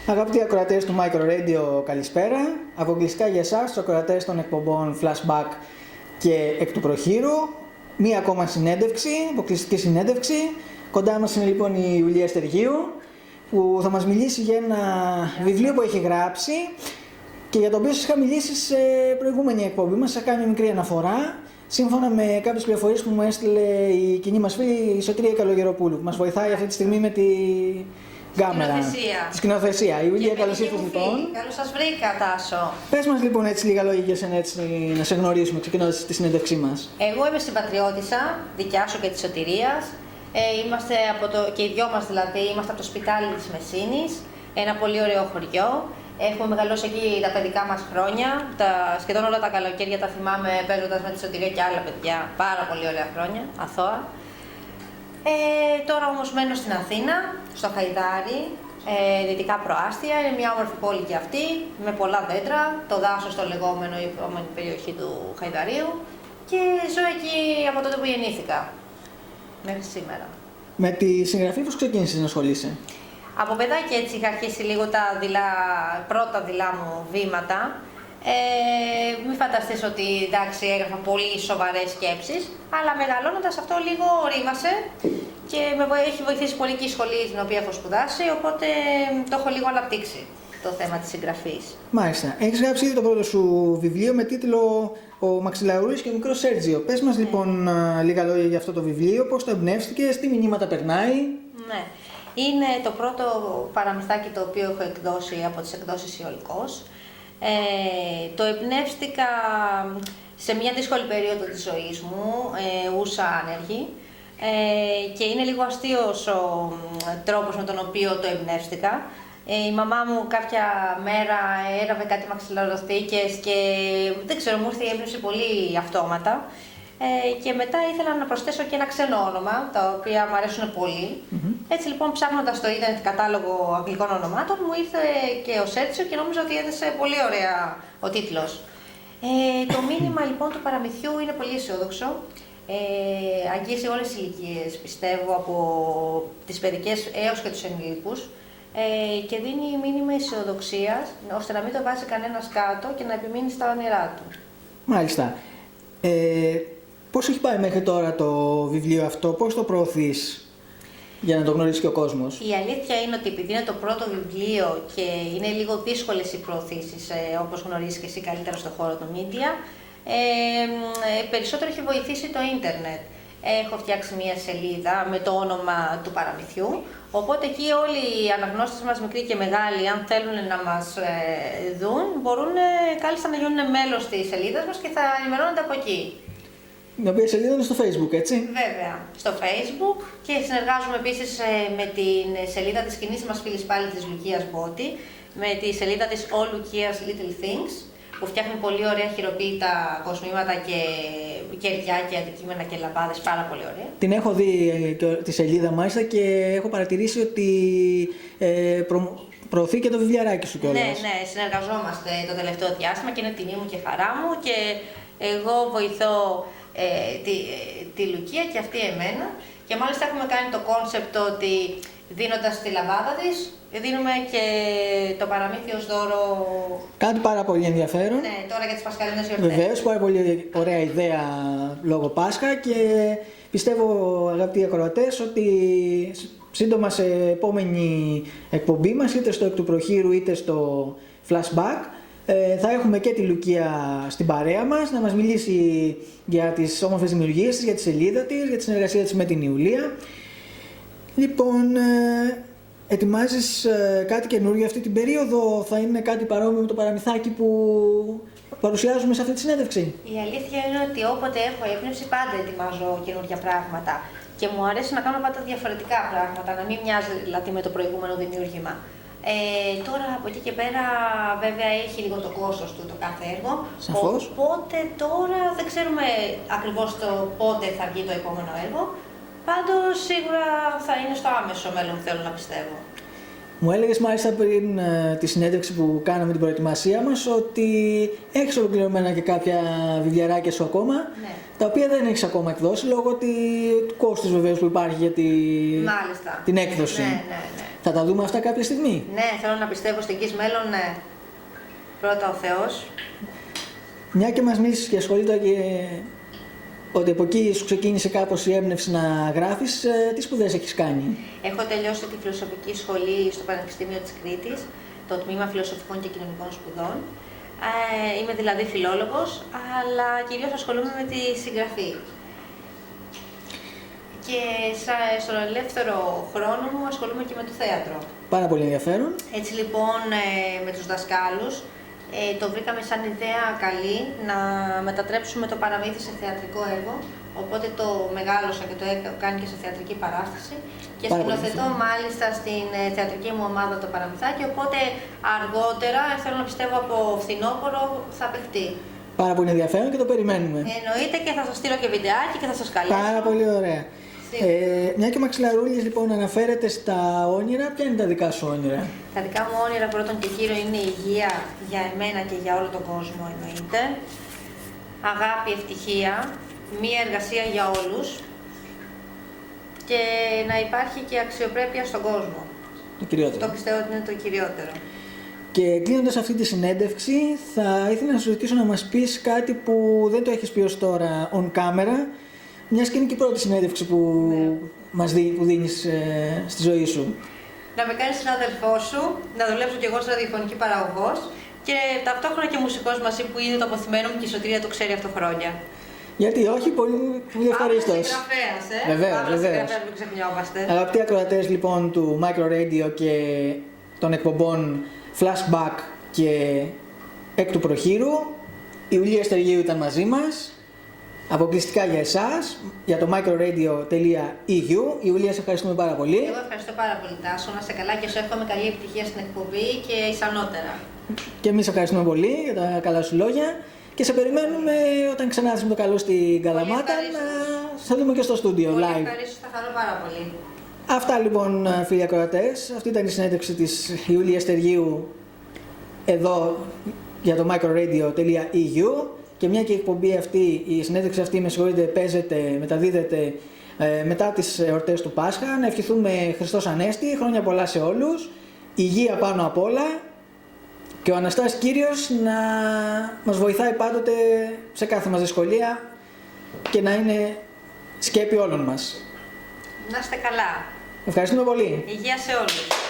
Αγαπητοί ακροατές του Micro Radio, καλησπέρα. Αποκλειστικά για εσάς, τους ακροατές των εκπομπών Flashback και Εκ του Προχείρου. Μία ακόμα συνέντευξη, αποκλειστική συνέντευξη. Κοντά μας είναι λοιπόν η Ιουλία Στεργίου, που θα μας μιλήσει για ένα βιβλίο που έχει γράψει και για το οποίο σας είχα μιλήσει σε προηγούμενη εκπομπή μας. Θα κάνει μικρή αναφορά, σύμφωνα με κάποιες πληροφορίες που μου έστειλε η κοινή μας φίλη η Σωτηρία Καλογεροπούλου, που μας βοηθάει αυτή τη στιγμή με τη κάμερα. Τη σκηνοθεσία. Η Ιουλία, καλώς ήρθες λοιπόν. Καλώς σας βρήκα, Τάσο. Πες μας λοιπόν έτσι λίγα λόγια για σένα, έτσι, να σε γνωρίσουμε ξεκινώντας τη συνέντευξή μας. Εγώ είμαι συμπατριώτισσα, δικιά σου και της Σωτηρίας. Είμαστε και οι δυο μας δηλαδή, είμαστε από το σπιτάλι της Μεσίνης, ένα πολύ ωραίο χωριό. Έχουμε μεγαλώσει εκεί τα παιδικά μας χρόνια, σχεδόν όλα τα καλοκαίρια τα θυμάμαι παίζοντας με τη Σωτηρία και άλλα παιδιά, πάρα πολύ ωραία χρόνια, αθώα. Τώρα όμως μένω στην Αθήνα, στο Χαϊδάρι, δυτικά προάστια, είναι μια όμορφη πόλη και αυτή, με πολλά δέντρα, το δάσος το λεγόμενο, η επόμενη περιοχή του Χαϊδαρίου, και ζω εκεί από τότε που γεννήθηκα, μέχρι σήμερα. Με τη συγγραφή πώς ξεκίνησες να ασχολείσαι? Από παιδάκι έτσι είχα αρχίσει λίγο τα πρώτα δειλά μου βήματα. Μην φανταστείς ότι εντάξει, έγραφα πολύ σοβαρές σκέψεις, αλλά μεγαλώνοντας αυτό λίγο ορίμασε και με έχει βοηθήσει πολύ και η σχολή στην οποία έχω σπουδάσει, οπότε το έχω λίγο αναπτύξει το θέμα της συγγραφής. Μάλιστα. Έχεις γράψει ήδη το πρώτο σου βιβλίο με τίτλο «Ο Μαξιλαρούλης και ο μικρός Σέρτζιο». Πες μας λοιπόν λίγα λόγια για αυτό το βιβλίο, πώς το εμπνεύστηκες, τι μηνύματα περνάει. Ναι. Είναι το πρώτο παραμυθάκι το οποίο έχω εκδώσει από τις εκδόσεις Ιολικός. Το εμπνεύστηκα σε μια δύσκολη περίοδο της ζωής μου, ούσα άνεργη, και είναι λίγο αστείος ο τρόπος με τον οποίο το εμπνεύστηκα. Η μαμά μου κάποια μέρα έραβε κάτι μαξιλαροθήκες και δεν ξέρω, μου ήρθε η έμπνευση πολύ αυτόματα. Και μετά ήθελα να προσθέσω και ένα ξένο όνομα, τα οποία μου αρέσουν πολύ. Έτσι λοιπόν, ψάχνοντας το ίντερνετ κατάλογο αγγλικών ονομάτων, μου ήρθε και ο Σέρτσιο και νόμιζα ότι έδεσε πολύ ωραία ο τίτλος. Το μήνυμα λοιπόν του παραμυθιού είναι πολύ αισιόδοξο. Αγγίζει όλες τις ηλικίες, πιστεύω, από τις παιδικές έως και τους ενηλίκους, και δίνει μήνυμα αισιοδοξίας, ώστε να μην το βάζει κανένας κάτω και να επιμείνει στα όνειρά του. Μάλιστα. Πώς έχει πάει μέχρι τώρα το βιβλίο αυτό, πώς το προωθείς για να το γνωρίσει και ο κόσμος? Η αλήθεια είναι ότι επειδή είναι το πρώτο βιβλίο και είναι λίγο δύσκολες οι προωθήσεις, όπως γνωρίζεις και εσύ καλύτερα στον χώρο του media, περισσότερο έχει βοηθήσει το ίντερνετ. Έχω φτιάξει μια σελίδα με το όνομα του παραμυθιού, οπότε εκεί όλοι οι αναγνώστες μας, μικροί και μεγάλοι, αν θέλουν να μας δουν, μπορούν κάλλιστα να γίνουν μέλος της σελίδας μας και θα ενημερώνονται από εκεί. Η οποία σελίδα είναι στο Facebook, έτσι? Βέβαια, στο Facebook, και συνεργάζομαι επίσης με την σελίδα της κοινής μας φίλης πάλι της Λουκίας Μπότη, με τη σελίδα της All Lukia's Little Things, που φτιάχνει πολύ ωραία χειροποίητα κοσμήματα και κεριά και αντικείμενα και λαμπάδες, πάρα πολύ ωραία. Την έχω δει τη σελίδα μάλιστα και έχω παρατηρήσει ότι προωθεί και το βιβλιαράκι σου κιόλας. Ναι, συνεργαζόμαστε το τελευταίο διάστημα και είναι τιμή μου και χαρά μου, και εγώ βοηθώ τη Λουκία και αυτή εμένα, και μάλιστα έχουμε κάνει το κόνσεπτ ότι δίνοντας τη λαμπάδα της, δίνουμε και το παραμύθι ως δώρο. Κάτι πάρα πολύ ενδιαφέρον. Ναι, τώρα για τις πασχαλινές γιορτές. Βεβαίως, πάρα πολύ ωραία ιδέα λόγω Πάσχα, και πιστεύω, αγαπητοί ακροατές, ότι σύντομα σε επόμενη εκπομπή μας, είτε στο Εκ του Προχείρου είτε στο Flashback, θα έχουμε και τη Λουκία στην παρέα μας, να μας μιλήσει για τις όμορφες δημιουργίες της, για τη σελίδα της, για τη συνεργασία της με την Ιουλία. Λοιπόν, ετοιμάζεις κάτι καινούργιο αυτή την περίοδο? Θα είναι κάτι παρόμοιο με το παραμυθάκι που παρουσιάζουμε σε αυτή τη συνέντευξη? Η αλήθεια είναι ότι όποτε έχω έμπνευση πάντα ετοιμάζω καινούργια πράγματα, και μου αρέσει να κάνω πάντα διαφορετικά πράγματα, να μην μοιάζει δηλαδή με το προηγούμενο δημιούργημα. Τώρα από εκεί και πέρα βέβαια έχει λίγο το κόστος του το κάθε έργο. Σαφώς. Οπότε τώρα δεν ξέρουμε ακριβώς το πότε θα βγει το επόμενο έργο. Πάντως σίγουρα θα είναι στο άμεσο μέλλον, θέλω να πιστεύω. Μου έλεγες μάλιστα πριν τη συνέντευξη που κάναμε την προετοιμασία μας ότι έχεις ολοκληρωμένα και κάποια βιβλιαράκια σου ακόμα, Ναι. τα οποία δεν έχεις ακόμα εκδώσει λόγω του κόστους βεβαίως που υπάρχει για Μάλιστα. την έκδοση. Ναι. Θα τα δούμε αυτά κάποια στιγμή. Ναι, θέλω να πιστεύω στο εγγύς μέλλον, ναι. Πρώτα ο Θεός. Μια και μας μίλησες και ασχολείται και ότι από εκεί σου ξεκίνησε κάπως η έμπνευση να γράφεις, τι σπουδές έχεις κάνει? Έχω τελειώσει τη φιλοσοφική σχολή στο Πανεπιστήμιο της Κρήτης, το Τμήμα Φιλοσοφικών και Κοινωνικών Σπουδών. Είμαι δηλαδή φιλόλογος, αλλά κυρίως ασχολούμαι με τη συγγραφή. Και στον ελεύθερο χρόνο μου ασχολούμαι και με το θέατρο. Πάρα πολύ ενδιαφέρον. Έτσι λοιπόν με τους δασκάλους το βρήκαμε σαν ιδέα καλή να μετατρέψουμε το παραμύθι σε θεατρικό έργο. Οπότε το μεγάλωσα και το κάνει και σε θεατρική παράσταση. Και σκηνοθετώ μάλιστα στην θεατρική μου ομάδα το παραμυθάκι. Οπότε αργότερα, θέλω να πιστεύω από φθινόπωρο, θα παιχτεί. Πάρα πολύ ενδιαφέρον και το περιμένουμε. Εννοείται, και θα σας στείλω και βιντεάκι και θα σας καλέσω. Πάρα πολύ ωραία. Μια και ο Μαξιλαρούλης λοιπόν αναφέρεται στα όνειρα, ποια είναι τα δικά σου όνειρα? Τα δικά μου όνειρα πρώτον και κύριο είναι η υγεία για εμένα και για όλο τον κόσμο, εννοείται. Αγάπη, ευτυχία, μία εργασία για όλους και να υπάρχει και αξιοπρέπεια στον κόσμο. Το κυριότερο. Το πιστεύω ότι είναι το κυριότερο. Και κλείνοντας αυτή τη συνέντευξη, θα ήθελα να σου ζητήσω να μας πεις κάτι που δεν το έχεις πει ως τώρα on camera, μιας και είναι και η πρώτη συνέντευξη που, που δίνεις στη ζωή σου. Να με κάνεις συνάδελφό σου, να δουλέψω κι εγώ σαν ραδιοφωνική παραγωγός και ταυτόχρονα και μουσικός μαζί που είναι το αποθυμένο μου και η Σωτηρία το ξέρει αυτό χρόνια. Γιατί όχι, πολύ ευχαρίστως. Συγγραφέας, Βεβαίως, βεβαίως. Μην ξεχνιόμαστε. Αγαπητοί ακροατές λοιπόν του Micro Radio και των εκπομπών Flashback και Εκ του Προχείρου, η Ιουλία Στεργίου ήταν μαζί μας, αποκλειστικά για εσάς, για το microradio.eu. Η Ιουλία, σε ευχαριστούμε πάρα πολύ. Εγώ ευχαριστώ πάρα πολύ, Τάσο. Να είστε καλά και σου εύχομαι καλή επιτυχία στην εκπομπή και ισανότερα. Και εμείς ευχαριστούμε πολύ για τα καλά σου λόγια και σε περιμένουμε όταν ξανάρθεις με το καλό στην Καλαμάτα να σε δούμε και στο στούντιο live. Πολύ ευχαρίστως, θα χαρώ πάρα πολύ. Αυτά λοιπόν, φίλοι ακροατές, αυτή ήταν η συνέντευξη της Ιουλίας Στεργίου εδώ για το microradio.eu. Και μια και η εκπομπή αυτή, η συνέντευξη αυτή, με συγχωρείτε, παίζεται, μεταδίδεται μετά τις εορτές του Πάσχα. Να ευχηθούμε Χριστός Ανέστη, χρόνια πολλά σε όλους, υγεία πάνω απ' όλα και ο Αναστάς Κύριος να μας βοηθάει πάντοτε σε κάθε μας δυσκολία και να είναι σκέπη όλων μας. Να είστε καλά. Ευχαριστούμε πολύ. Υγεία σε όλους.